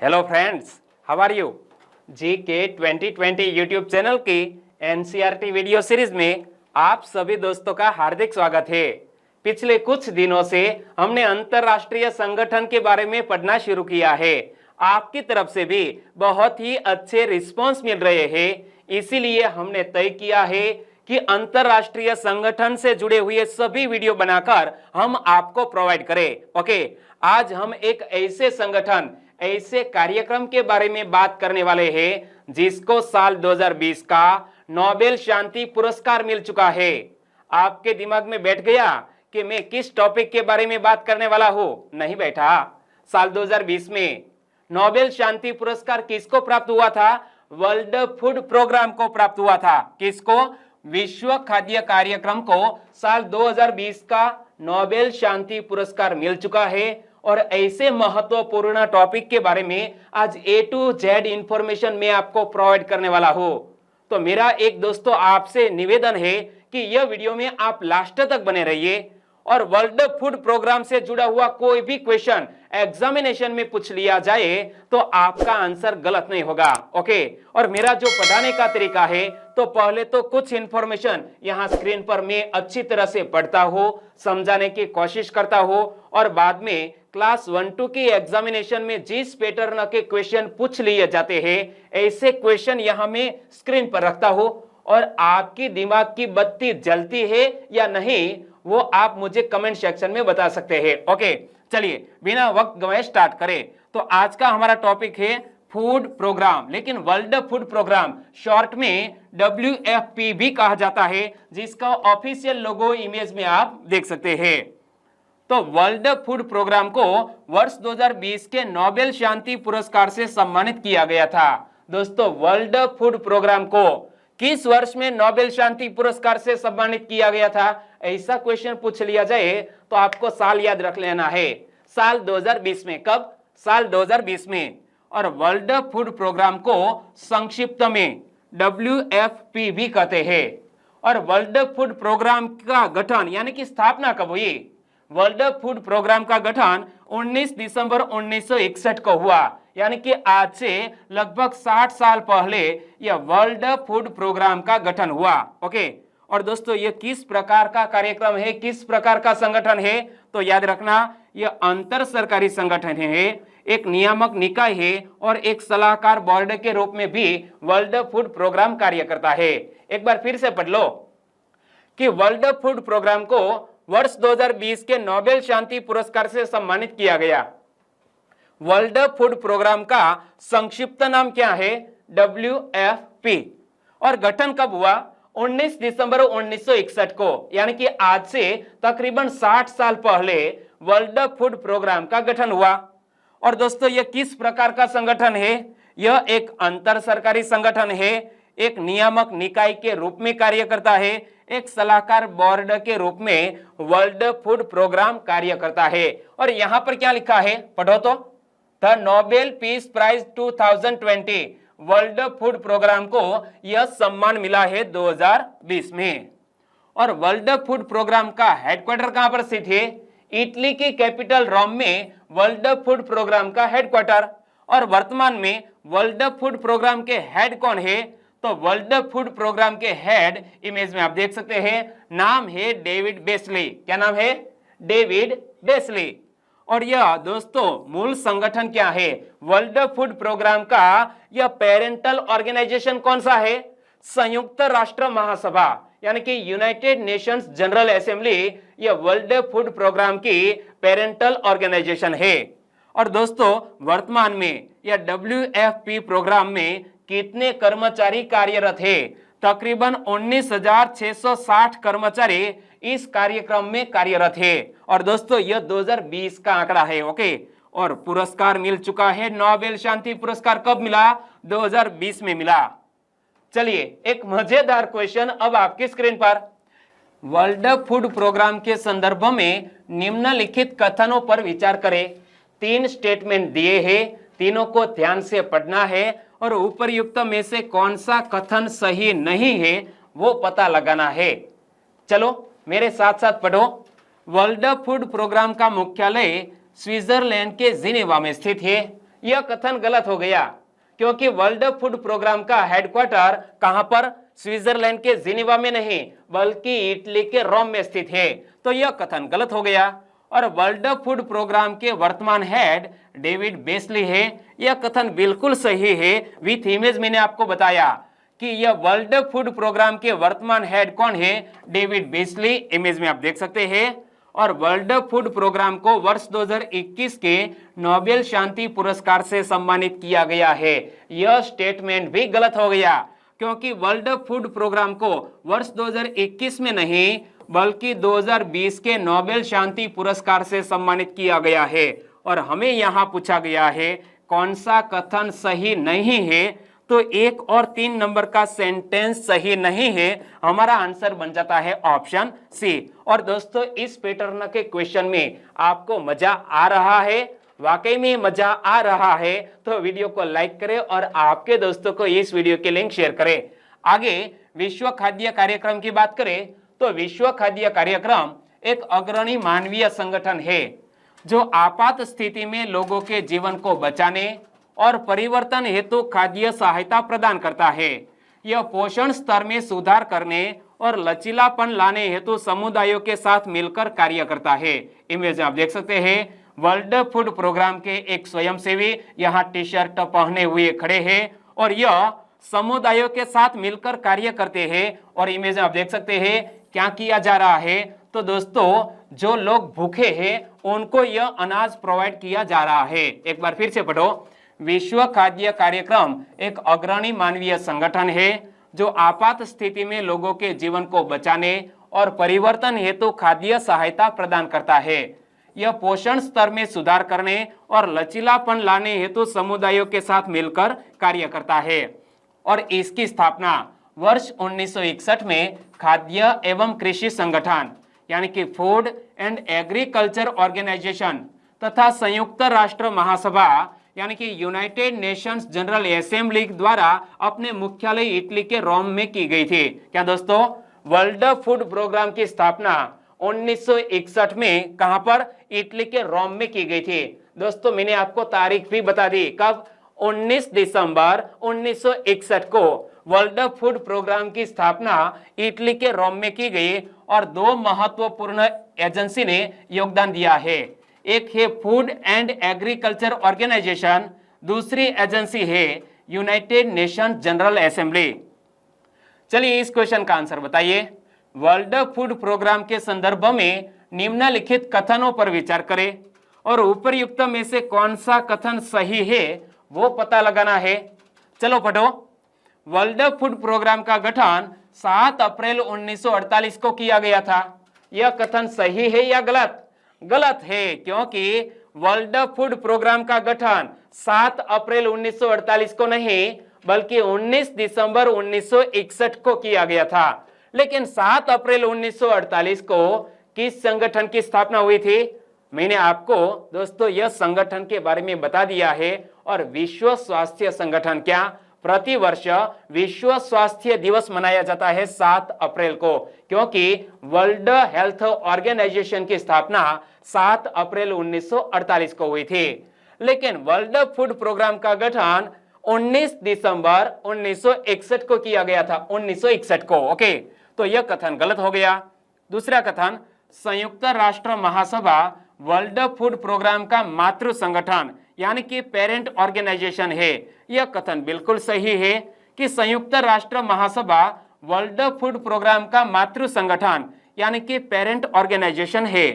Hello friends, how are you? G K 2020 YouTube channel की NCERT video series में आप सभी दोस्तों का हार्दिक स्वागत है। पिछले कुछ दिनों से हमने अंतरराष्ट्रीय संगठन के बारे में पढ़ना शुरू किया है। आपकी तरफ से भी बहुत ही अच्छे रिस्पॉन्स मिल रहे हैं, इसीलिए हमने तय किया है कि अंतरराष्ट्रीय संगठन से जुड़े हुए सभी वीडियो बनाकर हम आपको प्रोवाइड करें। ओके, आज हम एक ऐसे संगठन, ऐसे कार्यक्रम के बारे में बात करने वाले हैं जिसको साल 2020 का नोबेल शांति पुरस्कार मिल चुका है। आपके दिमाग में बैठ गया कि मैं किस टॉपिक के बारे में बात करने वाला हूं? नहीं बैठा। साल 2020 में नोबेल शांति पुरस्कार किसको प्राप्त हुआ था? वर्ल्ड फूड प्रोग्राम को प्राप्त हुआ था। किसको? विश्व खाद्य कार्यक्रम को साल 2020 का नोबेल शांति पुरस्कार मिल चुका है। और ऐसे महत्वपूर्ण टॉपिक के बारे में आज A to Z इंफॉर्मेशन मैं आपको प्रोवाइड करने वाला हूं। तो मेरा एक दोस्तों आपसे निवेदन है कि यह वीडियो में आप लास्ट तक बने रहिए और वर्ल्ड फूड प्रोग्राम से जुड़ा हुआ कोई भी क्वेश्चन एग्जामिनेशन में पूछ लिया जाए तो आपका आंसर गलत नहीं होगा। ओके, और मेरा जो पढ़ाने का तरीका है, तो पहले तो कुछ इंफॉर्मेशन यहाँ स्क्रीन पर मैं अच्छी तरह से पढ़ता हूँ, समझाने की कोशिश करता हूँ, और बाद में क्लास 1-2 की एग्जामिनेशन में जिस पैटर्न के क्वेश्चन पूछ लिए जाते हैं, ऐसे क्वेश्चन यहाँ मैं स्क्रीन पर रखता हूँ। और आपकी दिमाग की बत्ती जलती है या नहीं, वो आप मुझे कमेंट सेक्शन में बता सकते हैं। ओके, चलिए बिना वक्त गवाए स्टार्ट करें। तो आज का हमारा टॉपिक है फूड प्रोग्राम, लेकिन वर्ल्ड फूड प्रोग्राम शॉर्ट में WFP भी कहा जाता है, जिसका ऑफिशियल लोगो इमेज में आप देख सकते हैं। तो वर्ल्ड फूड प्रोग्राम को वर्ष 2020 के नोबेल शांति पुरस्कार से सम्मानित किया गया था। दोस्तों, वर्ल्ड फूड प्रोग्राम को किस वर्ष में नोबेल शांति पुरस्कार से सम्मानित किया गया था? ऐसा क्वेश्चन पूछ लिया जाए तो आपको साल याद रख लेना है, साल 2020 में। कब? साल 2020 में। और वर्ल्ड फूड प्रोग्राम को संक्षिप्त में WFP भी कहते हैं। और वर्ल्ड फूड प्रोग्राम का गठन यानी कि स्थापना कब हुई? वर्ल्ड फूड प्रोग्राम का गठन 19 दिसंबर 1961 को हुआ, यानी कि आज से लगभग 60 साल पहले यह वर्ल्ड फूड प्रोग्राम का गठन हुआ। ओके, और दोस्तों ये किस प्रकार का कार्यक्रम है, किस प्रकार का संगठन है? तो याद रखना, यह अंतर सरकारी संगठन है, एक नियामक निकाय है और एक सलाहकार बोर्ड के रूप में भी वर्ल्ड फूड प्रोग्राम कार्य करता है। एक बार फिर से पढ़ लो कि वर्ल्ड फूड प्रोग्राम को वर्ष 2020 के नोबेल शांति पुरस्कार से सम्मानित किया गया। वर्ल्ड फूड प्रोग्राम का संक्षिप्त नाम क्या है? WFP। और गठन कब हुआ? 19 दिसंबर 1961 को, यानी कि आज से तकरीबन 60 साल पहले वर्ल्ड फूड प्रोग्राम का गठन हुआ। और दोस्तों यह किस प्रकार का संगठन है? यह एक अंतर सरकारी संगठन है, एक नियामक निकाय के रूप में कार्य करता है, एक सलाहकार बोर्ड के रूप में वर्ल्ड फूड प्रोग्राम कार्य करता है। और यहां पर क्या लिखा है? पढ़ो तो, the Nobel peace prize 2020 world food programme को यह सम्मान मिला है 2020 में। और वर्ल्ड फूड प्रोग्राम का हेडक्वार्टर कहां पर स्थित है? इटली की कैपिटल रोम में वर्ल्ड फूड प्रोग्राम का हेडक्वार्टर। और वर्तमान में वर्ल्ड फूड प्रोग्राम के हेड कौन है? तो वर्ल्ड फूड प्रोग्राम के हेड इमेज में आप देख सकते हैं, नाम है डेविड बेस्ली। क्या नाम है? David Beasley. और यह दोस्तों मूल संगठन क्या है? वर्ल्ड फूड प्रोग्राम का यह पेरेंटल ऑर्गेनाइजेशन कौन सा है? संयुक्त राष्ट्र महासभा, यानी कि यूनाइटेड नेशंस जनरल असेंबली, यह वर्ल्ड फूड प्रोग्राम की पेरेंटल ऑर्गेनाइजेशन है। और दोस्तों वर्तमान में यह WFP प्रोग्राम में कितने कर्मचारी कार्यरत है? तकरीबन 19,660 कर्मचारी इस कार्यक्रम में कार्यरत है। और दोस्तों यह 2020 का आंकड़ा है। ओके, और पुरस्कार मिल चुका है। नोबेल शांति पुरस्कार कब मिला? 2020 में मिला। चलिए एक मजेदार क्वेश्चन अब आपकी स्क्रीन पर। वर्ल्ड फूड प्रोग्राम के संदर्भ में निम्नलिखित कथनों पर विचार करें। 3 स्टेटमेंट दिए हैं, तीनों को ध्यान से पढ़ना है और उपरयुक्त में से कौन सा कथन सही नहीं है वो पता लगाना है। चलो मेरे साथ साथ पढ़ो। वर्ल्ड फूड प्रोग्राम का मुख्यालय स्विट्जरलैंड के जिनेवा में स्थित है। यह कथन गलत हो गया, क्योंकि वर्ल्ड फूड प्रोग्राम का हेडक्वार्टर कहां पर, स्विट्जरलैंड के जिनेवा में नहीं बल्कि इटली के रोम में स्थित है। तो यह कथन गलत हो गया। और वर्ल्ड फूड प्रोग्राम के वर्तमान हेड डेविड बेस्ली है, यह कथन बिल्कुल सही है। विथ इमेज मैंने आपको बताया कि यह वर्ल्ड फूड प्रोग्राम के वर्तमान हेड कौन है, डेविड बेस्ली, इमेज में आप देख सकते हैं। और वर्ल्ड फूड प्रोग्राम को वर्ष 2021 के नोबेल शांति पुरस्कार से सम्मानित किया गया है। यह स्टेटमेंट भी गलत हो गया, क्योंकि वर्ल्ड फूड प्रोग्राम को वर्ष 2021 में नहीं बल्कि 2020 के नोबेल शांति पुरस्कार से सम्मानित किया गया है। और हमें यहां पूछा गया है कौन सा कथन सही नहीं है, तो 1 और 3 नंबर का सेंटेंस सही नहीं है। हमारा आंसर बन जाता है ऑप्शन सी। और दोस्तों, इस पैटर्न के क्वेश्चन में आपको मजा आ रहा है, वाकई में मजा आ रहा है, तो वीडियो को लाइक करें और आपके दोस्तों को इस वीडियो के लिंक शेयर करें। आगे विश्व खाद्य कार्यक्रम की बात करें तो विश्व खाद्य कार्यक्रम एक अग्रणी मानवीय संगठन है जो आपात स्थिति में लोगों के जीवन को बचाने और परिवर्तन हेतु खाद्य सहायता प्रदान करता है। यह पोषण स्तर में सुधार करने और लचीलापन लाने हेतु समुदायों के साथ मिलकर कार्य करता है। इमेज आप देख सकते हैं, वर्ल्ड फूड प्रोग्राम के एक स्वयंसेवी यहाँ टी शर्ट पहने हुए खड़े हैं और यह समुदायों के साथ मिलकर कार्य करते हैं। और इमेज आप देख सकते हैं क्या किया जा रहा है, तो दोस्तों जो लोग भूखे हैं उनको यह अनाज प्रोवाइड किया जा रहा है। एक बार फिर से पढ़ो, विश्व खाद्य कार्यक्रम एक अग्रणी मानवीय संगठन है जो आपात स्थिति में लोगों के जीवन को बचाने और परिवर्तन हेतु खाद्य सहायता प्रदान करता है। यह पोषण स्तर में सुधार करने और लचीलापन लाने हेतु समुदायों के साथ मिलकर कार्य करता है। और इसकी स्थापना वर्ष 1961 में खाद्य एवं कृषि संगठन यानी कि फूड एंड एग्रीकल्चर ऑर्गेनाइजेशन तथा संयुक्त राष्ट्र महासभा यानी कि यूनाइटेड नेशंस जनरल असेंबली द्वारा अपने मुख्यालय इटली के रोम में की गई थी। क्या दोस्तों, वर्ल्ड फूड प्रोग्राम की स्थापना 1961 में कहां पर, इटली के रोम में की गई थी। दोस्तों मैंने आपको तारीख भी बता दी, कब, 19 दिसंबर 1961 को वर्ल्ड फूड प्रोग्राम की स्थापना इटली के रोम में की गई। और 2 महत्वपूर्ण एजेंसी ने योगदान दिया है, एक है फूड एंड एग्रीकल्चर ऑर्गेनाइजेशन, दूसरी एजेंसी है यूनाइटेड नेशंस जनरल असेंबली। चलिए इस क्वेश्चन का आंसर बताइए। वर्ल्ड फूड प्रोग्राम के संदर्भ में निम्नलिखित कथनों पर विचार करें और उपयुक्त में से कौन सा कथन सही है वो पता लगाना है। चलो पढ़ो, वर्ल्ड फूड प्रोग्राम का गठन 7 अप्रैल 1948 को किया गया था। यह कथन सही है या गलत? गलत है, क्योंकि वर्ल्ड फूड प्रोग्राम का गठन 7 अप्रैल 1948 को नहीं बल्कि 19 दिसंबर 1961 को किया गया था। लेकिन 7 अप्रैल 1948 को किस संगठन की स्थापना हुई थी? मैंने आपको दोस्तों यह संगठन के बारे में बता दिया है। और विश्व स्वास्थ्य संगठन क्या, प्रतिवर्ष विश्व स्वास्थ्य दिवस मनाया जाता है 7 अप्रैल को, क्योंकि वर्ल्ड हेल्थ ऑर्गेनाइजेशन की स्थापना 7 अप्रैल 1948 को हुई थी। लेकिन वर्ल्ड फूड प्रोग्राम का गठन 19 दिसंबर 1961 को किया गया था, 1961 को। ओके, तो यह कथन गलत हो गया। दूसरा कथन, संयुक्त राष्ट्र महासभा वर्ल्ड फूड प्रोग्राम का मातृ संगठन यानी कि पेरेंट ऑर्गेनाइजेशन है। यह कथन बिल्कुल सही है कि संयुक्त राष्ट्र महासभा वर्ल्ड फूड प्रोग्राम का मातृ संगठन यानी कि पेरेंट ऑर्गेनाइजेशन है।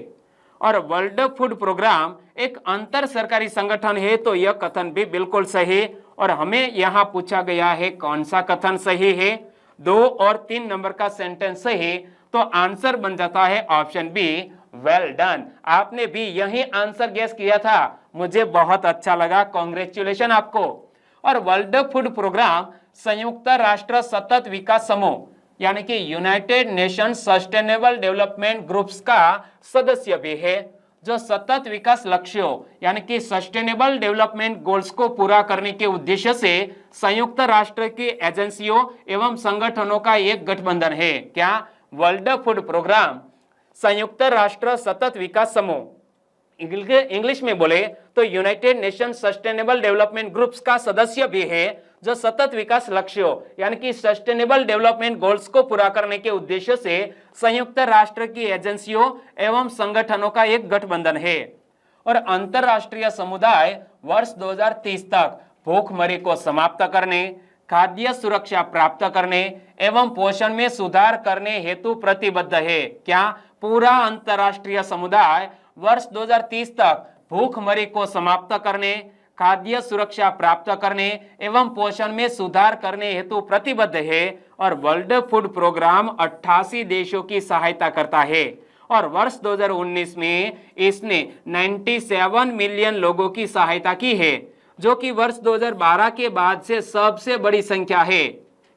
और वर्ल्ड फूड प्रोग्राम एक अंतर सरकारी संगठन है, तो यह कथन भी बिल्कुल सही। और हमें यहां पूछा गया है कौन सा कथन सही है, 2 और 3 नंबर का सेंटेंस सही, तो आंसर बन जाता है ऑप्शन बी, वेल डन। आपने भी यही आंसर गेस किया था, मुझे बहुत अच्छा लगा, कांग्रेचुलेशन आपको। और वर्ल्ड फूड प्रोग्राम संयुक्त राष्ट्र सतत विकास समूह यानी कि United Nation sustainable development groups का सदस्य भी है, जो सतत विकास लक्ष्यों यानी कि सस्टेनेबल डेवलपमेंट गोल्स को पूरा करने के उद्देश्य से संयुक्त राष्ट्र की एजेंसियों एवं संगठनों का एक गठबंधन है। क्या? वर्ल्ड फूड प्रोग्राम, संयुक्त राष्ट्र सतत विकास समूह। इंग्लिश में बोले तो United Nation sustainable development groups का सदस्य भी है, जो सतत विकास लक्ष्यों यानी कि सस्टेनेबल डेवलपमेंट गोल्स को पूरा करने के उद्देश्य से संयुक्त राष्ट्र की एजेंसियों एवं संगठनों का एक गठबंधन है। और अंतरराष्ट्रीय समुदाय वर्ष 2030 तक भूखमरी को समाप्त करने, खाद्य सुरक्षा प्राप्त करने एवं पोषण में सुधार करने हेतु प्रतिबद्ध है। क्या पूरा अंतरराष्ट्रीय समुदाय वर्ष 2030 तक भूखमरी को समाप्त करने, खाद्य सुरक्षा प्राप्त करने एवं पोषण में सुधार करने हेतु प्रतिबद्ध है। और वर्ल्ड फूड प्रोग्राम 88 देशों की सहायता करता है और वर्ष 2019 में इसने 97 मिलियन लोगों की सहायता की है, जो कि वर्ष 2012 के बाद से सबसे बड़ी संख्या है।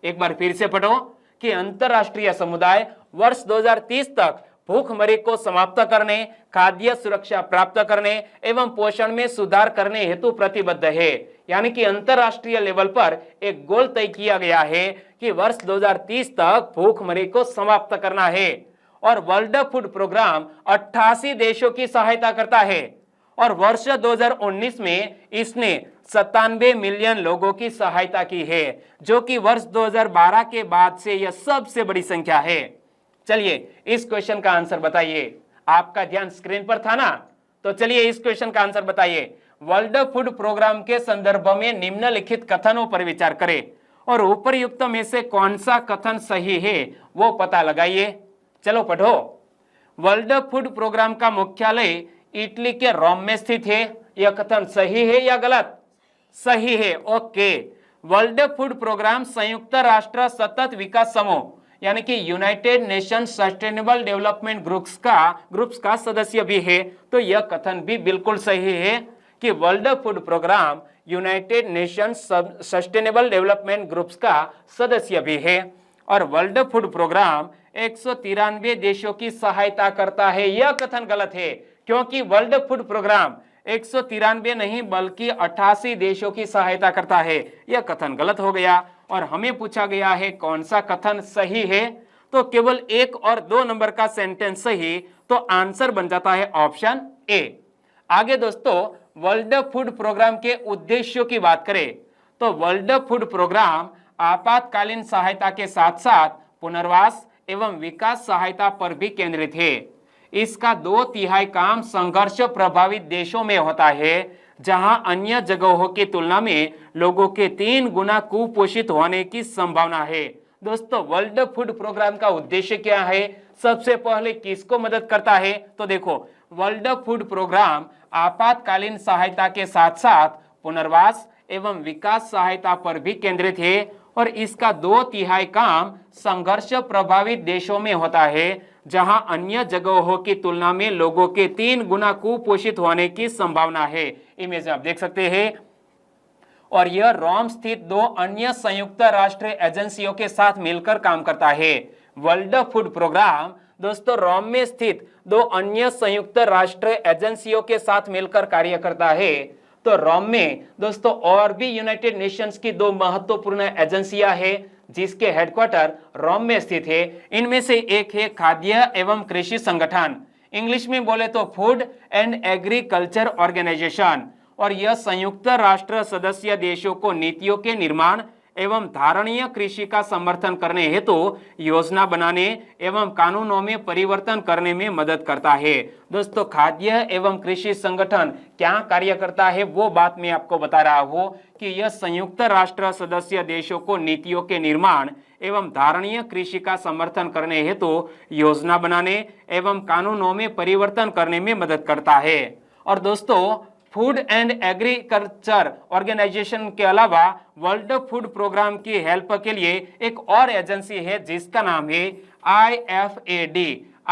एक बार फिर से पढ़ो कि अंतरराष्ट्रीय समुदाय वर्ष 2030 तक भूखमरी को समाप्त करने, खाद्य सुरक्षा प्राप्त करने एवं पोषण में सुधार करने हेतु प्रतिबद्ध है। यानी कि अंतरराष्ट्रीय लेवल पर एक गोल तय किया गया है कि वर्ष 2030 तक भूखमरी को समाप्त करना है। और वर्ल्ड फूड प्रोग्राम 88 देशों की सहायता करता है और वर्ष 2019 में इसने 97 मिलियन लोगों की सहायता की है, जो कि वर्ष 2012 के बाद से यह सबसे बड़ी संख्या है। चलिए इस क्वेश्चन का आंसर बताइए। आपका ध्यान स्क्रीन पर था ना, तो चलिए इस क्वेश्चन का आंसर बताइए। वर्ल्ड फूड प्रोग्राम के संदर्भ में निम्नलिखित कथनों पर विचार करें और उपरयुक्त में से कौन सा कथन सही है वो पता लगाइए। चलो पढ़ो। वर्ल्ड फूड प्रोग्राम का मुख्यालय इटली के रोम में स्थित है। यह कथन सही है या गलत? सही है। ओके। वर्ल्ड फूड प्रोग्राम संयुक्त राष्ट्र सतत विकास समूह यानी कि United Nation sustainable development groups का सदस्य भी है। तो यह कथन भी बिल्कुल सही है कि world food programme United Nation sustainable development groups का सदस्य भी है। और वर्ल्ड फूड प्रोग्राम 193 देशों की सहायता करता है। यह कथन गलत है, क्योंकि वर्ल्ड फूड प्रोग्राम 193 नहीं बल्कि 88 देशों की सहायता करता है। यह कथन गलत हो गया और हमें पूछा गया है कौन सा कथन सही है, तो केवल 1 और 2 नंबर का सेंटेंस सही, तो आंसर बन जाता है ऑप्शन ए। आगे दोस्तों वर्ल्ड फूड प्रोग्राम के उद्देश्यों की बात करें तो वर्ल्ड फूड प्रोग्राम आपातकालीन सहायता के साथ साथ पुनर्वास एवं विकास सहायता पर भी केंद्रित है। इसका 2/3 काम संघर्ष प्रभावित देशों में होता है, जहां अन्य जगहों की तुलना में लोगों के 3 गुना कुपोषित होने की संभावना है। दोस्तों वर्ल्ड फूड प्रोग्राम का उद्देश्य क्या है? सबसे पहले किसको मदद करता है? तो देखो वर्ल्ड फूड प्रोग्राम आपातकालीन सहायता के साथ साथ पुनर्वास एवं विकास सहायता पर भी केंद्रित है और इसका 2/3 काम संघर्ष प्रभावित देशों में होता है, जहां अन्य जगहों की तुलना में लोगों के 3 गुना कुपोषित होने की संभावना है। इमेज आप देख सकते हैं। और यह रोम स्थित 2 अन्य संयुक्त राष्ट्र एजेंसियों के साथ मिलकर काम करता है। वर्ल्ड फूड प्रोग्राम दोस्तों रोम में स्थित 2 अन्य संयुक्त राष्ट्र एजेंसियों के साथ मिलकर कार्य करता है। तो रोम में दोस्तों और भी यूनाइटेड नेशंस की 2 महत्वपूर्ण एजेंसियां हैं, जिसके हेडक्वार्टर रोम में स्थित है। इनमें से एक है खाद्य एवं कृषि संगठन, इंग्लिश में बोले तो फूड एंड एग्रीकल्चर ऑर्गेनाइजेशन, और यह संयुक्त राष्ट्र सदस्य देशों को नीतियों के निर्माण एवं धारणीय कृषि का समर्थन करने हेतु योजना बनाने एवं कानूनों में परिवर्तन करने में मदद करता है। दोस्तों खाद्य एवं कृषि संगठन क्या कार्य करता है वो बात मैं आपको बता रहा हूँ कि यह संयुक्त राष्ट्र सदस्य देशों को नीतियों के निर्माण एवं धारणीय कृषि का समर्थन करने हेतु योजना बनाने एवं कानूनों में परिवर्तन करने में मदद करता है। और दोस्तों फूड एंड एग्रीकल्चर ऑर्गेनाइजेशन के अलावा वर्ल्ड फूड प्रोग्राम की हेल्प के लिए एक और एजेंसी है जिसका नाम है IFAD।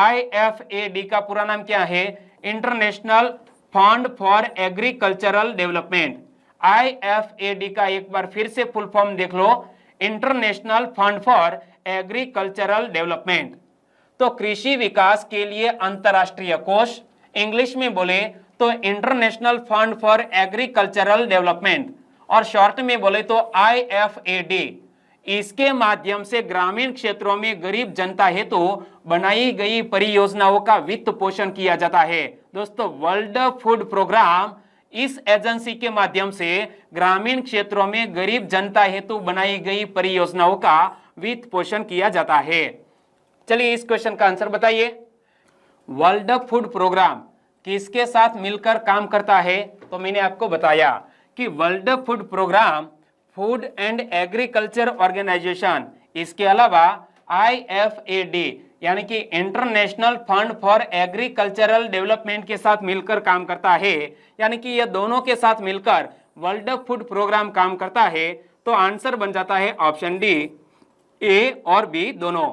IFAD का पूरा नाम क्या है? International fund for agricultural development. IFAD का एक बार फिर से फुल फॉर्म देख लो, international fund for agricultural development. तो कृषि विकास के लिए अंतरराष्ट्रीय कोष, इंग्लिश में बोले तो international fund for agricultural development, और शॉर्ट में बोले तो IFAD। इसके माध्यम से ग्रामीण क्षेत्रों में गरीब जनता हेतु बनाई गई परियोजनाओं का वित्त पोषण किया जाता है। दोस्तों, वर्ल्ड फूड प्रोग्राम इस एजेंसी के माध्यम से ग्रामीण क्षेत्रों में गरीब जनता हेतु बनाई गई परियोजनाओं का वित्त पोषण किया जाता है। चलिए इस क्वेश्चन का आंसर बताइए। वर्ल्ड फूड प्रोग्राम किसके साथ मिलकर काम करता है? तो मैंने आपको बताया कि world food programme food and agriculture organisation, इसके अलावा IFAD यानी कि international fund for agricultural development के साथ मिलकर काम करता है। यानी कि ये दोनों के साथ मिलकर वर्ल्ड फूड प्रोग्राम काम करता है। तो आंसर बन जाता है ऑप्शन डी, ए और बी दोनों।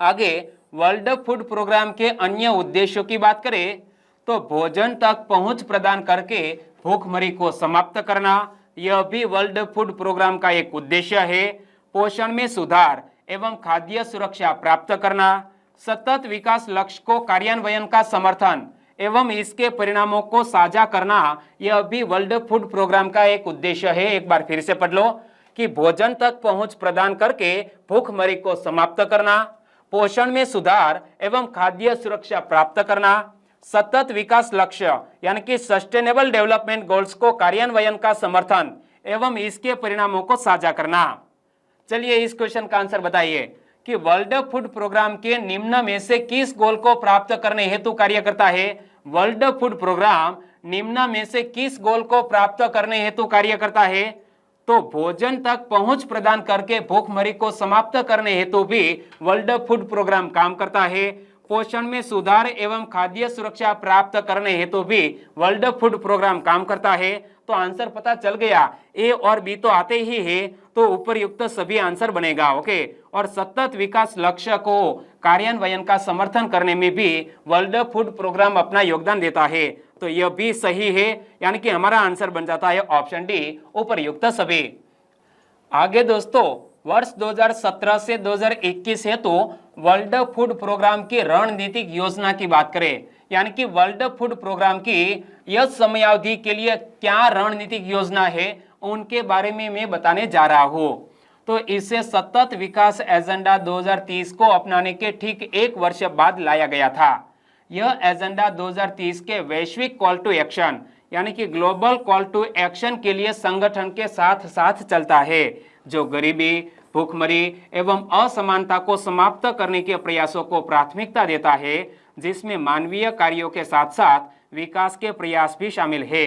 आगे वर्ल्ड फूड प्रोग्राम के अन्य उद्देश्यों की बात करें तो भोजन तक पहुंच प्रदान करके भूखमरी को समाप्त करना, यह भी वर्ल्ड फूड प्रोग्राम का एक उद्देश्य है। पोषण में सुधार एवं खाद्य सुरक्षा प्राप्त करना, सतत विकास लक्ष्य को कार्यान्वयन का समर्थन एवं इसके परिणामों को साझा करना, यह भी वर्ल्ड फूड प्रोग्राम का एक उद्देश्य है। एक बार फिर से पढ़ लो कि भोजन तक पहुंच प्रदान करके भूखमरी को समाप्त करना, पोषण में सुधार एवं खाद्य सुरक्षा प्राप्त करना, सतत विकास लक्ष्य यानी कि सस्टेनेबल डेवलपमेंट गोल्स को कार्यान्वयन का समर्थन एवं इसके परिणामों को साझा करना। चलिए इस क्वेश्चन का आंसर बताइए कि वर्ल्ड फूड प्रोग्राम के निम्न में से किस गोल को प्राप्त करने हेतु कार्य करता है? वर्ल्ड फूड प्रोग्राम निम्न में से किस गोल को प्राप्त करने हेतु कार्य करता है? तो भोजन तक पहुंच प्रदान करके भूखमरी को समाप्त करने हेतु भी वर्ल्ड फूड प्रोग्राम काम करता है। पोषण में सुधार एवं खाद्य सुरक्षा प्राप्त करने हेतु भी वर्ल्ड फूड प्रोग्राम काम करता है। तो आंसर पता चल गया, ए और बी तो आते ही है, तो उपरयुक्त सभी आंसर बनेगा। ओके, और सतत विकास लक्ष्य को कार्यान्वयन का समर्थन करने में भी वर्ल्ड फूड प्रोग्राम अपना योगदान देता है। तो यह भी सही है, यानी कि हमारा आंसर बन जाता है ऑप्शन डी, उपरयुक्त सभी। आगे दोस्तों, वर्ष 2017 से 2021 हेतु वर्ल्ड फूड प्रोग्राम की रणनीतिक योजना की बात करें, यानी कि वर्ल्ड फूड प्रोग्राम की यह समयावधि के लिए क्या रणनीतिक योजना है, उनके बारे में मैं बताने जा रहा हूं। तो इसे सतत विकास एजेंडा 2030 को अपनाने के ठीक एक वर्ष बाद लाया गया था। यह एजेंडा 2030 के वैश्विक कॉल टू एक्शन यानी कि ग्लोबल कॉल टू एक्शन के लिए संगठन के साथ साथ चलता है, जो गरीबी, भूखमरी एवं असमानता को समाप्त करने के प्रयासों को प्राथमिकता देता है, जिसमें मानवीय कार्यों के साथ साथ विकास के प्रयास भी शामिल है।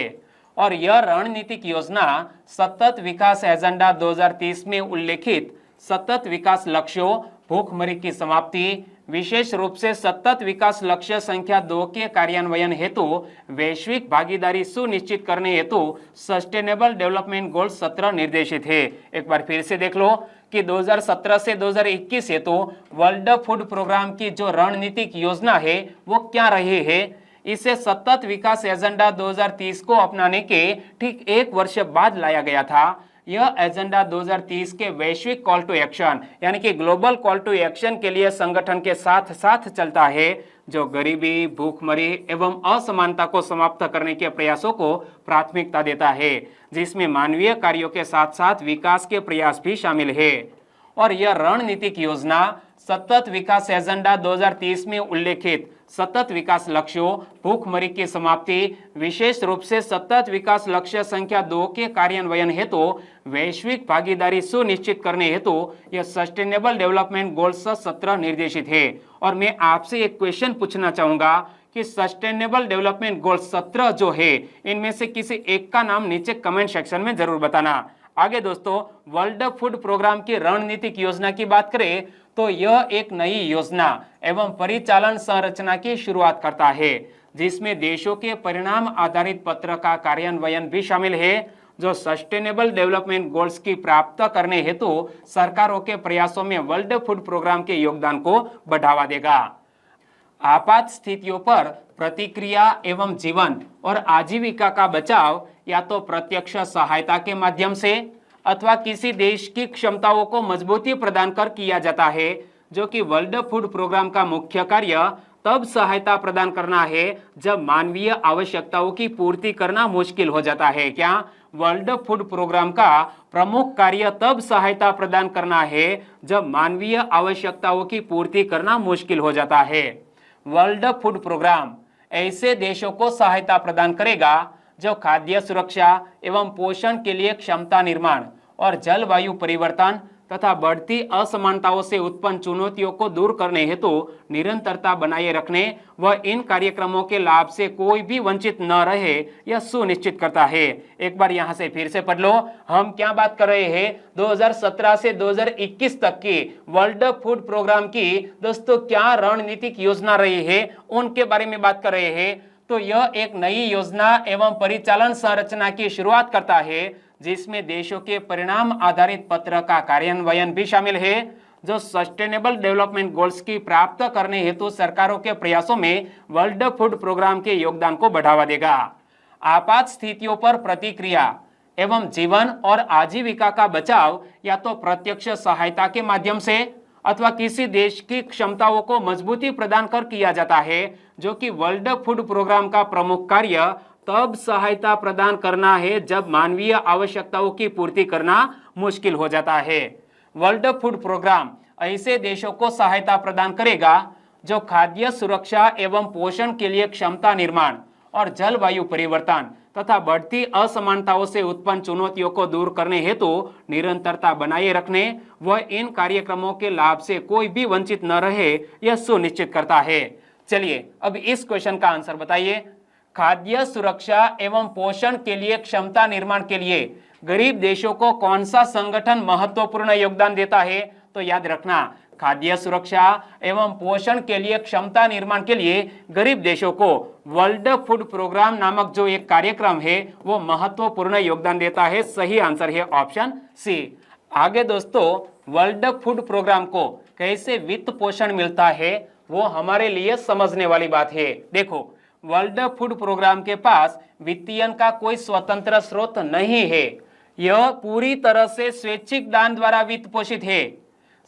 और यह रणनीतिक योजना सतत विकास एजेंडा 2030 में उल्लेखित सतत विकास लक्ष्यों, भूखमरी की समाप्ति, विशेष रूप से सतत विकास लक्ष्य संख्या 2 के कार्यान्वयन हेतु वैश्विक भागीदारी सुनिश्चित करने हेतु सस्टेनेबल डेवलपमेंट गोल 17 निर्देशित है। एक बार फिर से देख लो कि 2017 से 2021 हेतु वर्ल्ड फूड प्रोग्राम की जो रणनीतिक योजना है वो क्या रही है। इसे सतत विकास एजेंडा 2030 को अपनाने के ठीक एक वर्ष बाद लाया गया था। यह एजेंडा 2030 के वैश्विक कॉल टू एक्शन यानी कि ग्लोबल कॉल टू एक्शन के लिए संगठन के साथ साथ चलता है, जो गरीबी, भूखमरी एवं असमानता को समाप्त करने के प्रयासों को प्राथमिकता देता है, जिसमें मानवीय कार्यों के साथ साथ विकास के प्रयास भी शामिल है। और यह रणनीतिक योजना सतत विकास एजेंडा 2030 में उल्लेखित सतत विकास लक्ष्यों, भूखमरी की समाप्ति, विशेष रूप से सतत विकास लक्ष्य संख्या 2 के कार्यान्वयन हेतु वैश्विक भागीदारी सुनिश्चित करने हेतु यह सस्टेनेबल डेवलपमेंट गोल्स 17 निर्देशित है। और मैं आपसे एक क्वेश्चन पूछना चाहूंगा कि सस्टेनेबल डेवलपमेंट गोल्स 17 जो है, इनमें से किसी एक का नाम नीचे कमेंट सेक्शन में जरूर बताना। आगे दोस्तों, वर्ल्ड फूड प्रोग्राम की रणनीतिक योजना की बात करें तो यह एक नई योजना एवं परिचालन संरचना की शुरुआत करता है, जिसमें देशों के परिणाम आधारित पत्र का कार्यान्वयन भी शामिल है, जो सस्टेनेबल डेवलपमेंट गोल्स की प्राप्त करने हेतु सरकारों के प्रयासों में वर्ल्ड फूड प्रोग्राम के योगदान को बढ़ावा देगा। आपात स्थितियों पर प्रतिक्रिया एवं जीवन और आजीविका का बचाव या तो प्रत्यक्ष सहायता के माध्यम से अथवा किसी देश की क्षमताओं को मजबूती प्रदान कर किया जाता है, जो कि वर्ल्ड फूड प्रोग्राम का मुख्य कार्य तब सहायता प्रदान करना है जब मानवीय आवश्यकताओं की पूर्ति करना मुश्किल हो जाता है। क्या वर्ल्ड फूड प्रोग्राम का प्रमुख कार्य तब सहायता प्रदान करना है जब मानवीय आवश्यकताओं की पूर्ति करना मुश्किल हो जाता है। वर्ल्ड फूड प्रोग्राम ऐसे देशों को सहायता प्रदान करेगा जो खाद्य सुरक्षा एवं पोषण के लिए क्षमता निर्माण और जलवायु परिवर्तन तथा बढ़ती असमानताओं से उत्पन्न चुनौतियों को दूर करने हेतु निरंतरता बनाए रखने व इन कार्यक्रमों के लाभ से कोई भी वंचित न रहे यह सुनिश्चित करता है। एक बार यहाँ से फिर से पढ़ लो, हम क्या बात कर रहे हैं 2017 से 2021 तक की वर्ल्ड फूड प्रोग्राम की दोस्तों क्या रणनीतिक योजना रही है उनके बारे में बात कर रहे हैं। तो यह एक नई योजना एवं परिचालन संरचना की शुरुआत करता है जिसमें देशों के परिणाम आधारित पत्र का कार्यान्वयन भी शामिल है, जो सस्टेनेबल डेवलपमेंट गोल्स की प्राप्त करने हेतु सरकारों के प्रयासों में वर्ल्ड फूड प्रोग्राम के योगदान को बढ़ावा देगा। आपात स्थितियों पर प्रतिक्रिया एवं जीवन और आजीविका का बचाव या तो प्रत्यक्ष सहायता के माध्यम से अथवा किसी देश की क्षमताओं को मजबूती प्रदान कर किया जाता है, जो कि वर्ल्ड फूड प्रोग्राम का प्रमुख कार्य तब सहायता प्रदान करना है जब मानवीय आवश्यकताओं की पूर्ति करना मुश्किल हो जाता है। वर्ल्ड फूड प्रोग्राम ऐसे देशों को सहायता प्रदान करेगा जो खाद्य सुरक्षा एवं पोषण के लिए क्षमता निर्माण और जलवायु परिवर्तन तथा बढ़ती असमानताओं से उत्पन्न चुनौतियों को दूर करने हेतु निरंतरता बनाए रखने व इन कार्यक्रमों के लाभ से कोई भी वंचित न रहे यह सुनिश्चित करता है। चलिए अब इस क्वेश्चन का आंसर बताइए। खाद्य सुरक्षा एवं पोषण के लिए क्षमता निर्माण के लिए गरीब देशों को कौन सा संगठन महत्वपूर्ण योगदान देता है? तो याद रखना, खाद्य सुरक्षा एवं पोषण के लिए क्षमता निर्माण के लिए गरीब देशों को वर्ल्ड फूड प्रोग्राम नामक जो एक कार्यक्रम है वो महत्वपूर्ण योगदान देता है। सही आंसर है ऑप्शन सी। आगे दोस्तों, वर्ल्ड फूड प्रोग्राम को कैसे वित्त पोषण मिलता है वो हमारे लिए समझने वाली बात है। देखो, वर्ल्ड फूड प्रोग्राम के पास वित्तीयन का कोई स्वतंत्र स्रोत नहीं है, यह पूरी तरह से स्वैच्छिक दान द्वारा वित्त पोषित है।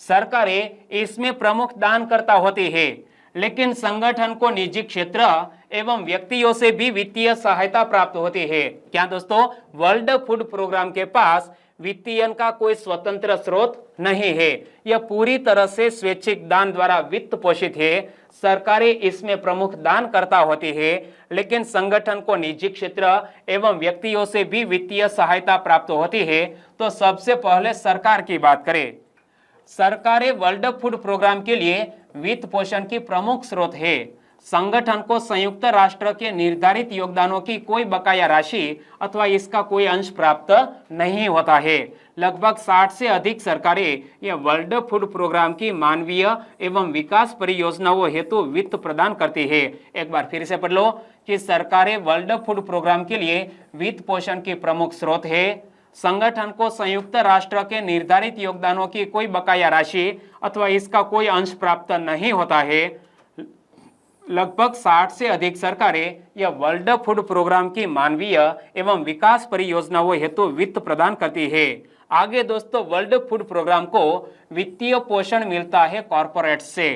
सरकारें इसमें प्रमुख दानकर्ता होती है, लेकिन संगठन को निजी क्षेत्र एवं व्यक्तियों से भी वित्तीय सहायता प्राप्त होती है। क्या दोस्तों, वर्ल्ड फूड प्रोग्राम के पास वित्तीयन का कोई स्वतंत्र स्रोत नहीं है, यह पूरी तरह से स्वैच्छिक दान द्वारा वित्त पोषित है। सरकारें इसमें प्रमुख दानकर्ता होती है, लेकिन संगठन को निजी क्षेत्र एवं व्यक्तियों से भी वित्तीय सहायता प्राप्त होती है। तो सबसे पहले सरकार की बात करें, सरकारें वर्ल्ड फूड प्रोग्राम के लिए वित्त पोषण की प्रमुख स्रोत है। संगठन को संयुक्त राष्ट्र के निर्धारित योगदानों की कोई बकाया राशि अथवा इसका कोई अंश प्राप्त नहीं होता है। लगभग 60 से अधिक सरकारें यह वर्ल्ड फूड प्रोग्राम की मानवीय एवं विकास परियोजनाओं हेतु वित्त प्रदान करती है। एक बार फिर से पढ़ लो कि सरकारें वर्ल्ड फूड प्रोग्राम के लिए वित्त पोषण की प्रमुख स्रोत है। संगठन को संयुक्त राष्ट्र के निर्धारित योगदानों की कोई बकाया राशि अथवा इसका कोई अंश प्राप्त नहीं होता है। लगभग 60 से अधिक सरकारें यह वर्ल्ड फूड प्रोग्राम की मानवीय एवं विकास परियोजनाओं हेतु वित्त प्रदान करती है। आगे दोस्तों, वर्ल्ड फूड प्रोग्राम को वित्तीय पोषण मिलता है कॉरपोरेट से।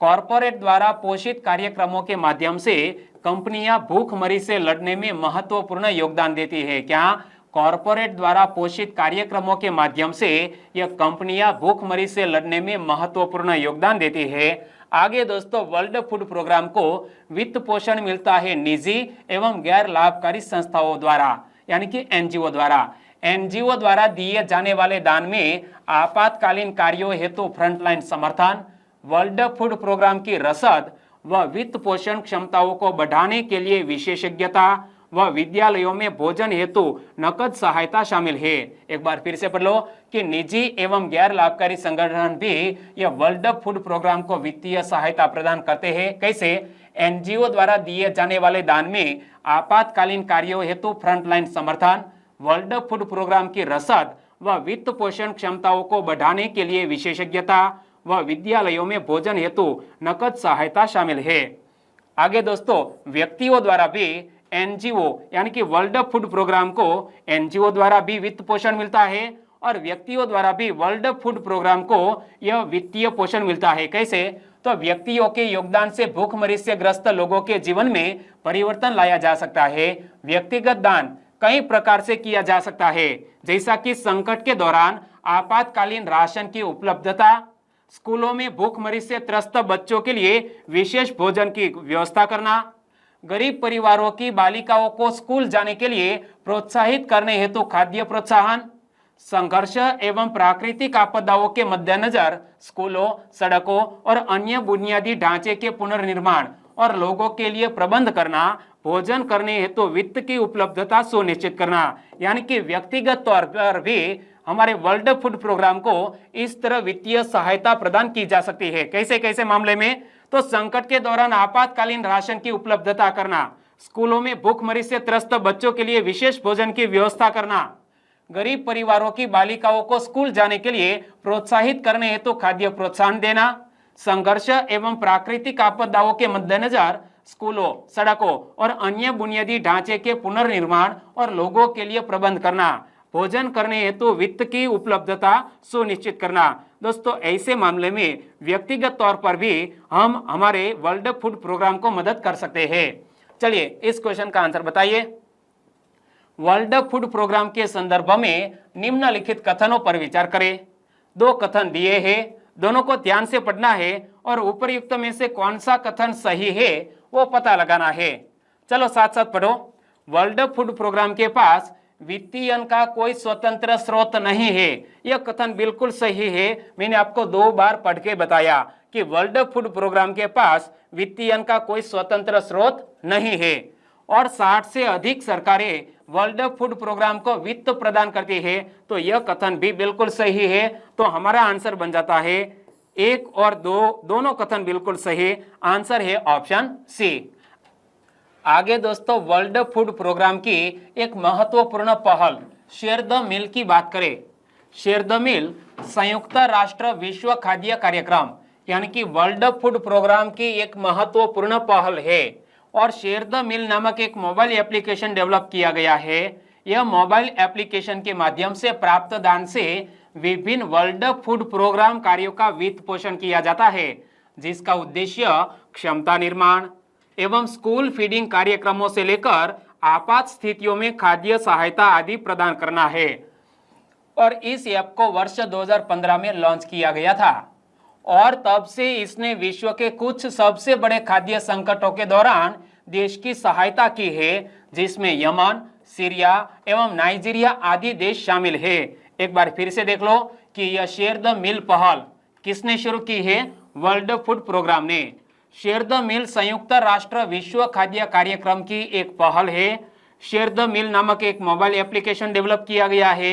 कॉरपोरेट द्वारा पोषित कार्यक्रमों के माध्यम से कंपनियां भूखमरी से लड़ने में महत्वपूर्ण योगदान देती है। क्या? कॉरपोरेट द्वारा पोषित कार्यक्रमों के माध्यम से यह कंपनियां भूखमरी से लड़ने में महत्वपूर्ण योगदान देती है। आगे दोस्तों, वर्ल्ड फूड प्रोग्राम को वित्त पोषण मिलता है निजी एवं गैर लाभकारी संस्थाओं द्वारा, यानी कि एनजीओ द्वारा। एनजीओ द्वारा दिए जाने वाले दान में आपातकालीन कार्यों हेतु फ्रंटलाइन समर्थन, वर्ल्ड फूड प्रोग्राम की रसद व वित्त पोषण क्षमताओं को बढ़ाने के लिए विशेषज्ञता व विद्यालयों में भोजन हेतु नकद सहायता शामिल है। एक बार फिर से पढ़ लो कि निजी एवं गैर लाभकारी संगठन भी यह वर्ल्ड फूड प्रोग्राम को वित्तीय सहायता प्रदान करते हैं। कैसे? एनजीओ द्वारा दिए जाने वाले दान में आपातकालीन कार्यों हेतु फ्रंटलाइन समर्थन, वर्ल्ड फूड प्रोग्राम की रसद व वित्त पोषण क्षमताओं को बढ़ाने के लिए विशेषज्ञता व विद्यालयों में भोजन हेतु नकद सहायता शामिल है। आगे दोस्तों, व्यक्तियों द्वारा भी एनजीओ यानी कि वर्ल्ड फूड प्रोग्राम को एनजीओ द्वारा भी वित्त पोषण मिलता है और व्यक्तियों द्वारा भी वर्ल्ड फूड प्रोग्राम को यह वित्तीय पोषण मिलता है। कैसे? तो व्यक्तियों के योगदान से भूखमरी से ग्रस्त लोगों के जीवन में परिवर्तन लाया जा सकता है। व्यक्तिगत दान कई प्रकार से किया जा सकता है, जैसा कि संकट के दौरान आपातकालीन राशन की उपलब्धता, स्कूलों में भूखमरी से त्रस्त बच्चों के लिए विशेष भोजन की व्यवस्था करना, गरीब परिवारों की बालिकाओं को स्कूल जाने के लिए प्रोत्साहित करने हेतु खाद्य प्रोत्साहन, संघर्ष एवं प्राकृतिक आपदाओं के मद्देनजर स्कूलों, सड़कों और अन्य बुनियादी ढांचे के पुनर्निर्माण और लोगों के लिए प्रबंध करना, भोजन करने हेतु वित्त की उपलब्धता सुनिश्चित करना। यानी कि व्यक्तिगत तौर पर भी हमारे वर्ल्ड फूड प्रोग्राम को इस तरह वित्तीय सहायता प्रदान की जा सकती है। कैसे कैसे मामले में? तो संकट के दौरान आपातकालीन राशन की उपलब्धता करना, स्कूलों में भूखमरी से त्रस्त बच्चों के लिए विशेष भोजन की व्यवस्था करना, गरीब परिवारों की बालिकाओं को स्कूल जाने के लिए प्रोत्साहित करने हेतु खाद्य प्रोत्साहन देना, संघर्ष एवं प्राकृतिक आपदाओं के मद्देनजर स्कूलों, सड़कों और अन्य बुनियादी ढांचे के पुनर्निर्माण और लोगों के लिए प्रबंध करना, भोजन करने हेतु वित्त की उपलब्धता सुनिश्चित करना। दोस्तों, ऐसे मामले में व्यक्तिगत तौर पर भी हम हमारे वर्ल्ड फूड प्रोग्राम को मदद कर सकते हैं। चलिए इस क्वेश्चन का आंसर बताइए। वर्ल्ड फूड प्रोग्राम के संदर्भ में निम्नलिखित कथनों पर विचार करें। दो कथन दिए हैं, दोनों को ध्यान से पढ़ना है और उपयुक्त में से कौन सा कथन सही है वो पता लगाना है। चलो साथ साथ पढ़ो। वर्ल्ड फूड प्रोग्राम के पास वित्तीय का कोई स्वतंत्र स्रोत नहीं है। यह कथन बिल्कुल सही है। मैंने आपको 2 बार पढ़ के बताया कि वर्ल्ड फूड प्रोग्राम के पास वित्तीय का कोई स्वतंत्र स्रोत नहीं है और 60 से अधिक सरकारें वर्ल्ड फूड प्रोग्राम को वित्त प्रदान करती है। तो यह कथन भी बिल्कुल सही है। तो हमारा आंसर बन जाता है 1 और 2, दोनों कथन बिल्कुल सही। आंसर है ऑप्शन सी। आगे दोस्तों, वर्ल्ड फूड प्रोग्राम की एक महत्वपूर्ण पहल शेयर द मील की बात करें। शेयर द मील संयुक्त राष्ट्र विश्व खाद्य कार्यक्रम यानी कि वर्ल्ड फूड प्रोग्राम की एक महत्वपूर्ण पहल है और शेयर द मील नामक एक मोबाइल एप्लीकेशन डेवलप किया गया है। यह मोबाइल एप्लीकेशन के माध्यम से प्राप्त दान से विभिन्न वर्ल्ड फूड प्रोग्राम कार्यों का वित्त पोषण किया जाता है, जिसका उद्देश्य क्षमता निर्माण एवं स्कूल फीडिंग कार्यक्रमों से लेकर आपात स्थितियों में खाद्य सहायता आदि प्रदान करना है। और इस ऐप को वर्ष 2015 में लॉन्च किया गया था और तब से इसने विश्व के कुछ सबसे बड़े खाद्य संकटों के दौरान देश की सहायता की है, जिसमें यमन, सीरिया एवं नाइजीरिया आदि देश शामिल है। एक बार फिर से देख लो कि यह शेयर द मील पहल किसने शुरू की है? वर्ल्ड फूड प्रोग्राम ने। शेयर द मील संयुक्त राष्ट्र विश्व खाद्य कार्यक्रम की एक पहल है। शेयर द मील नामक एक मोबाइल एप्लीकेशन डेवलप किया गया है।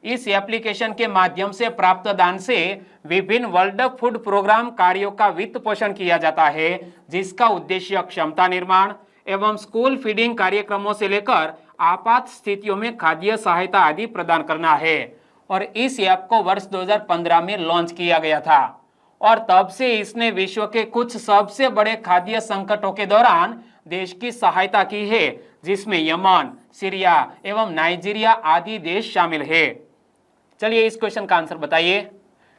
इस एप्लीकेशन के माध्यम से प्राप्त दान से विभिन्न वर्ल्ड फूड प्रोग्राम कार्यों का वित्त पोषण किया जाता है, जिसका उद्देश्य क्षमता निर्माण एवं स्कूल फीडिंग कार्यक्रमों से लेकर आपात स्थितियों में खाद्य सहायता आदि प्रदान करना है। और इस ऐप को वर्ष 2015 में लॉन्च किया गया था और तब से इसने विश्व के कुछ सबसे बड़े खाद्य संकटों के दौरान देश की सहायता की है, जिसमें यमन, सीरिया एवं नाइजीरिया आदि देश शामिल है। चलिए इस क्वेश्चन का आंसर बताइए।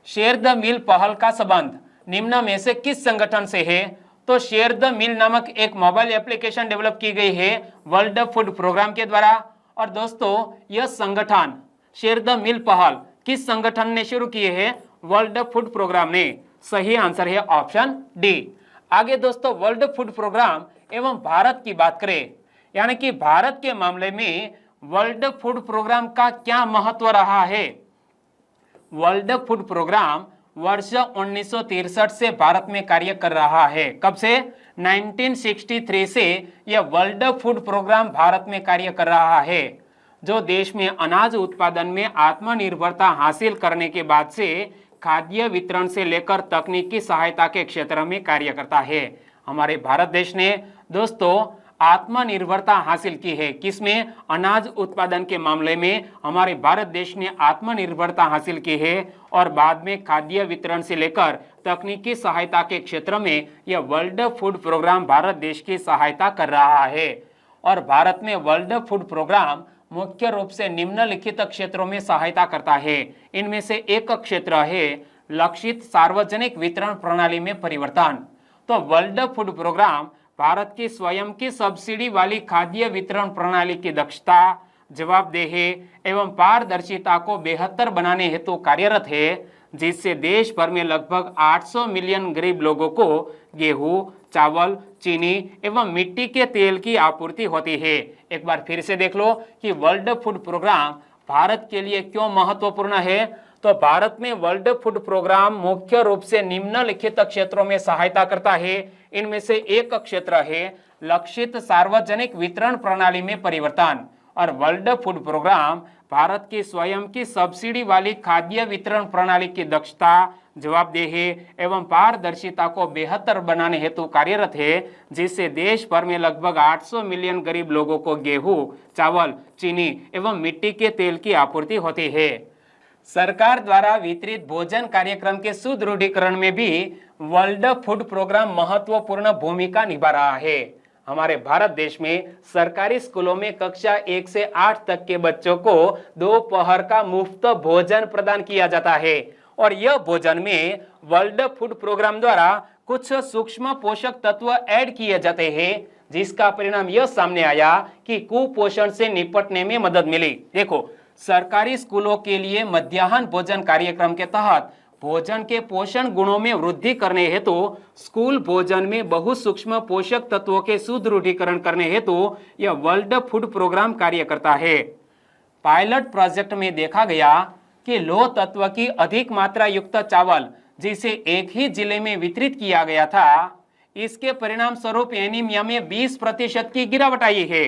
शेयर द मील पहल का संबंध निम्न में से किस संगठन से है? तो शेयर द मील नामक एक मोबाइल एप्लीकेशन डेवलप की गई है वर्ल्ड फूड प्रोग्राम के द्वारा। और दोस्तों, यह संगठन शेयर द मील पहल किस संगठन ने शुरू की है? वर्ल्ड फूड प्रोग्राम ने। सही आंसर है ऑप्शन डी। आगे दोस्तों, वर्ल्ड फूड प्रोग्राम एवं भारत की बात करें, यानी कि भारत के मामले में वर्ल्ड फूड प्रोग्राम का क्या महत्व रहा है? वर्ल्ड फूड प्रोग्राम वर्ष 1963 से भारत में कार्य कर रहा है। कब से? 1963 से यह वर्ल्ड फूड प्रोग्राम भारत में कार्य कर रहा है, जो देश में अनाज उत्पादन में आत्मनिर्भरता हासिल करने के बाद से खाद्य वितरण से लेकर तकनीकी सहायता के क्षेत्र में कार्य करता है। हमारे भारत देश ने दोस्तों आत्मनिर्भरता हासिल की है। किसमें? अनाज उत्पादन के मामले में हमारे भारत देश ने आत्मनिर्भरता हासिल की है और बाद में खाद्य वितरण से लेकर तकनीकी सहायता के क्षेत्र में यह वर्ल्ड फूड प्रोग्राम भारत देश की सहायता कर रहा है। और भारत में वर्ल्ड फूड प्रोग्राम मुख्य रूप से निम्नलिखित क्षेत्रों में सहायता करता है। इनमें से एक क्षेत्र है लक्षित सार्वजनिक वितरण प्रणाली में परिवर्तन। तो वर्ल्ड फूड प्रोग्राम भारत की स्वयं की सब्सिडी वाली खाद्य वितरण प्रणाली की दक्षता, जवाबदेह एवं पारदर्शिता को बेहतर बनाने हेतु कार्यरत है, जिससे देश भर में लगभग 800 मिलियन गरीब लोगों को गेहूं, चावल, चीनी एवं मिट्टी के तेल की आपूर्ति होती है। एक बार फिर से देख लो कि वर्ल्ड फूड प्रोग्राम भारत के लिए क्यों महत्वपूर्ण है। तो भारत में वर्ल्ड फूड प्रोग्राम मुख्य रूप से निम्नलिखित क्षेत्रों में सहायता करता है। इनमें से एक क्षेत्र है लक्षित सार्वजनिक वितरण प्रणाली में परिवर्तन। और वर्ल्ड फूड प्रोग्राम भारत की स्वयं की सब्सिडी वाली खाद्य वितरण प्रणाली की दक्षता, जवाबदेह एवं पारदर्शिता को बेहतर बनाने हेतु कार्यरत है, जिससे देश भर में लगभग 800 मिलियन गरीब लोगों को गेहूं, चावल, चीनी एवं मिट्टी के तेल की आपूर्ति होती है। सरकार द्वारा वितरित भोजन कार्यक्रम के सुदृढ़ीकरण में भी वर्ल्ड फूड प्रोग्राम महत्वपूर्ण भूमिका निभा रहा है। हमारे भारत देश में सरकारी स्कूलों में कक्षा 1 से 8 तक के बच्चों को दोपहर का मुफ्त भोजन प्रदान किया जाता है और यह भोजन में वर्ल्ड फूड प्रोग्राम द्वारा कुछ सूक्ष्म पोषक तत्व ऐड किए जाते हैं, जिसका परिणाम यह सामने आया कि कुपोषण से निपटने में मदद मिली। देखो, सरकारी स्कूलों के लिए मध्याह्न भोजन कार्यक्रम के तहत भोजन के पोषण गुणों में वृद्धि करने हेतु स्कूल भोजन में बहुसूक्ष्म पोषक तत्वों के सुदृढ़ीकरण करने हेतु यह वर्ल्ड फूड प्रोग्राम कार्य करता है। पायलट प्रोजेक्ट में देखा गया कि लौह तत्व की अधिक मात्रा युक्त चावल जिसे एक ही जिले में वितरित किया गया था, इसके परिणाम स्वरूप एनीमिया में 20% की गिरावट आई है।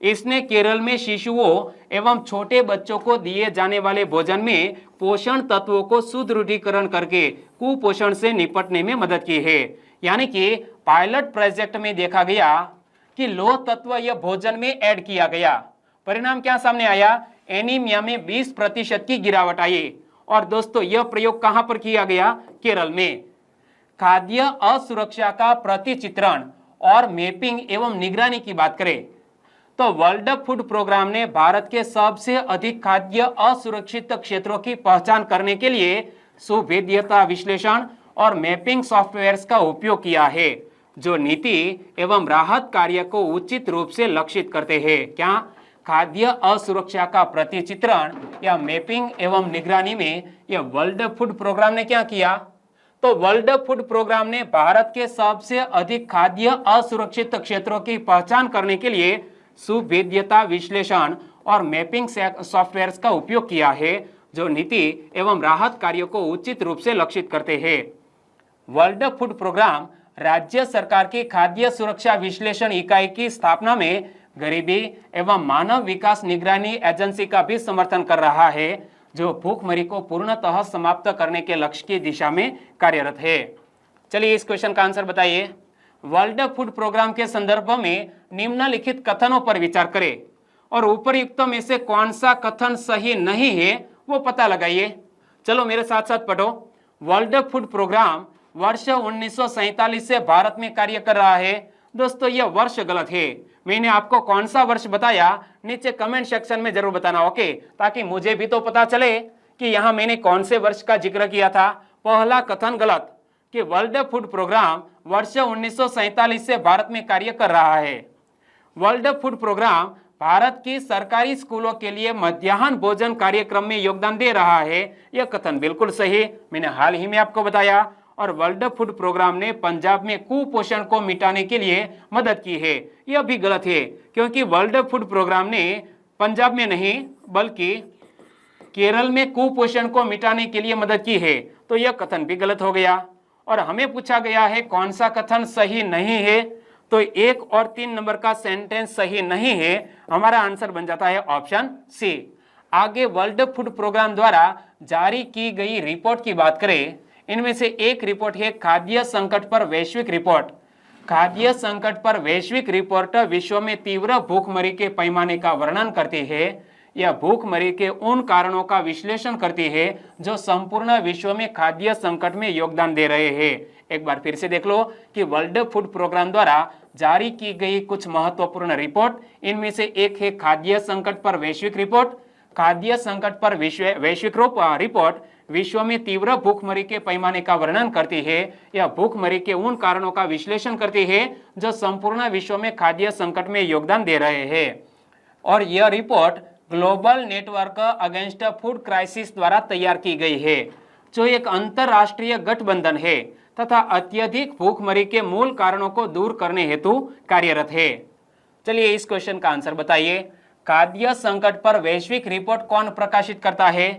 इसने केरल में शिशुओं एवं छोटे बच्चों को दिए जाने वाले भोजन में पोषण तत्वों को सुदृढ़ीकरण करके कुपोषण से निपटने में मदद की है। यानी कि पायलट प्रोजेक्ट में देखा गया कि लौह तत्व यह भोजन में ऐड किया गया, परिणाम क्या सामने आया? एनीमिया में 20% की गिरावट आई। और दोस्तों, यह प्रयोग कहां पर किया गया? केरल में। खाद्य असुरक्षा का प्रतिचित्रण और मैपिंग एवं निगरानी की बात करें तो वर्ल्ड फूड प्रोग्राम ने भारत के सबसे अधिक खाद्य असुरक्षित क्षेत्रों की पहचान करने के लिए सुभेद्यता विश्लेषण और मैपिंग सॉफ्टवेयर्स का उपयोग किया है, जो नीति एवं राहत कार्य को उचित रूप से लक्षित करते हैं। क्या? खाद्य असुरक्षा का प्रतिचित्रण या मैपिंग एवं निगरानी में यह वर्ल्ड फूड प्रोग्राम ने क्या किया? तो वर्ल्ड फूड प्रोग्राम ने भारत के सबसे अधिक खाद्य असुरक्षित क्षेत्रों की पहचान करने के लिए सुभेद्यता विश्लेषण और मैपिंग सॉफ्टवेयर्स का उपयोग किया है, जो नीति एवं राहत कार्यों को उचित रूप से लक्षित करते हैं। वर्ल्ड फूड प्रोग्राम राज्य सरकार की खाद्य सुरक्षा विश्लेषण इकाई की स्थापना में गरीबी एवं मानव विकास निगरानी एजेंसी का भी समर्थन कर रहा है, जो भूखमरी को पूर्णतः समाप्त करने के लक्ष्य की दिशा में कार्यरत है। चलिए इस क्वेश्चन का आंसर बताइए। वर्ल्ड फूड प्रोग्राम के संदर्भ में निम्नलिखित कथनों पर विचार करें और उपयुक्त में से कौन सा कथन सही नहीं है वो पता लगाइए। चलो मेरे साथ साथ पढ़ो। वर्ल्ड फूड प्रोग्राम वर्ष 1947 से भारत में कार्य कर रहा है। दोस्तों, यह वर्ष गलत है। मैंने आपको कौन सा वर्ष बताया नीचे कमेंट सेक्शन में जरूर बताना, ओके, ताकि मुझे भी तो पता चले कि यहाँ मैंने कौन से वर्ष का जिक्र किया था। पहला कथन गलत कि वर्ल्ड फूड प्रोग्राम वर्ष 1947 से भारत में कार्य कर रहा है। वर्ल्ड फूड प्रोग्राम भारत की सरकारी स्कूलों के लिए मध्याह्न भोजन कार्यक्रम में योगदान दे रहा है। यह कथन बिल्कुल सही, मैंने हाल ही में आपको बताया। और वर्ल्ड फूड प्रोग्राम ने पंजाब में कुपोषण को मिटाने के लिए मदद की है। यह भी गलत है, क्योंकि वर्ल्ड फूड प्रोग्राम ने पंजाब में नहीं बल्कि केरल में कुपोषण को मिटाने के लिए मदद की है। तो यह कथन भी गलत हो गया। और हमें पूछा गया है कौन सा कथन सही नहीं है, तो 1 और 3 नंबर का सेंटेंस सही नहीं है। हमारा आंसर बन जाता है ऑप्शन सी। आगे वर्ल्ड फूड प्रोग्राम द्वारा जारी की गई रिपोर्ट की बात करें, इनमें से एक रिपोर्ट है खाद्य संकट पर वैश्विक रिपोर्ट। खाद्य संकट पर वैश्विक रिपोर्ट विश्व में तीव्र भूखमरी के पैमाने का वर्णन करती है। यह भूखमरी के उन कारणों का विश्लेषण करती है जो संपूर्ण विश्व में खाद्य संकट में योगदान दे रहे हैं। एक बार फिर से देख लो कि वर्ल्ड फूड प्रोग्राम द्वारा जारी की गई कुछ महत्वपूर्ण रिपोर्ट, इनमें से एक है खाद्य संकट पर वैश्विक रिपोर्ट। खाद्य संकट पर वैश्विक रिपोर्ट विश्व में तीव्र भूखमरी के पैमाने का वर्णन करती है। यह भूखमरी के उन कारणों का विश्लेषण करती है जो संपूर्ण विश्व में खाद्य संकट में योगदान दे रहे हैं। और यह report global network against food crisis द्वारा तैयार की गई है, जो एक अंतरराष्ट्रीय गठबंधन है तथा अत्यधिक भूखमरी के मूल कारणों को दूर करने हेतु कार्यरत है। चलिए इस क्वेश्चन का आंसर बताइए। खाद्य संकट पर वैश्विक रिपोर्ट कौन प्रकाशित करता है?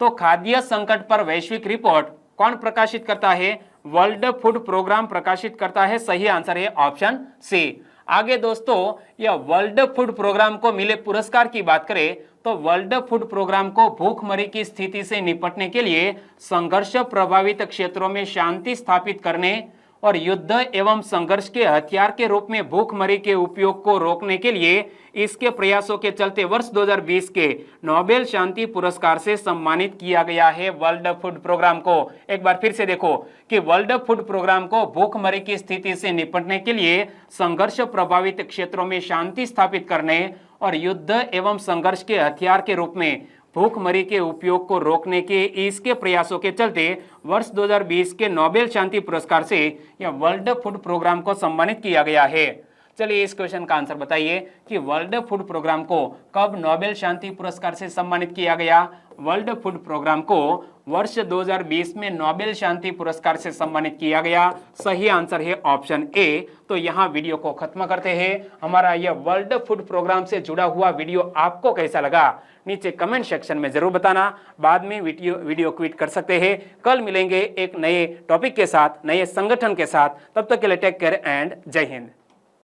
तो खाद्य संकट पर वैश्विक रिपोर्ट कौन प्रकाशित करता है? वर्ल्ड फूड प्रोग्राम प्रकाशित करता है। सही आंसर है ऑप्शन सी। आगे दोस्तों, यह वर्ल्ड फूड प्रोग्राम को मिले पुरस्कार की बात करें तो वर्ल्ड फूड प्रोग्राम को भूखमरी की स्थिति से निपटने के लिए संघर्ष प्रभावित क्षेत्रों में शांति स्थापित करने और युद्ध एवं संघर्ष के हथियार के रूप में भूखमरी के उपयोग को रोकने के लिए इसके प्रयासों के चलते वर्ष 2020 के नोबेल शांति पुरस्कार से सम्मानित किया गया है वर्ल्ड फूड प्रोग्राम को। एक बार फिर से देखो कि वर्ल्ड फूड प्रोग्राम को भूखमरी की स्थिति से निपटने के लिए संघर्ष प्रभावित क्षेत्रों में शांति स्थापित करने और युद्ध एवं संघर्ष के हथियार के रूप में भूखमरी के उपयोग को रोकने के इसके प्रयासों के चलते वर्ष 2020 के नोबेल शांति पुरस्कार से यह वर्ल्ड फूड प्रोग्राम को सम्मानित किया गया है। चलिए इस क्वेश्चन का आंसर बताइए कि वर्ल्ड फूड प्रोग्राम को कब नोबेल शांति पुरस्कार से सम्मानित किया गया? वर्ल्ड फूड प्रोग्राम को वर्ष 2020 में नोबेल शांति पुरस्कार से सम्मानित किया गया। सही आंसर है ऑप्शन ए। तो यहाँ वीडियो को खत्म करते हैं। हमारा यह वर्ल्ड फूड प्रोग्राम से जुड़ा हुआ वीडियो आपको कैसा लगा नीचे कमेंट सेक्शन में जरूर बताना। बाद में वीडियो क्विट कर सकते हैं। कल मिलेंगे एक नए टॉपिक के साथ, नए संगठन के साथ। तब तक के लिए टेक केयर एंड जय हिंद।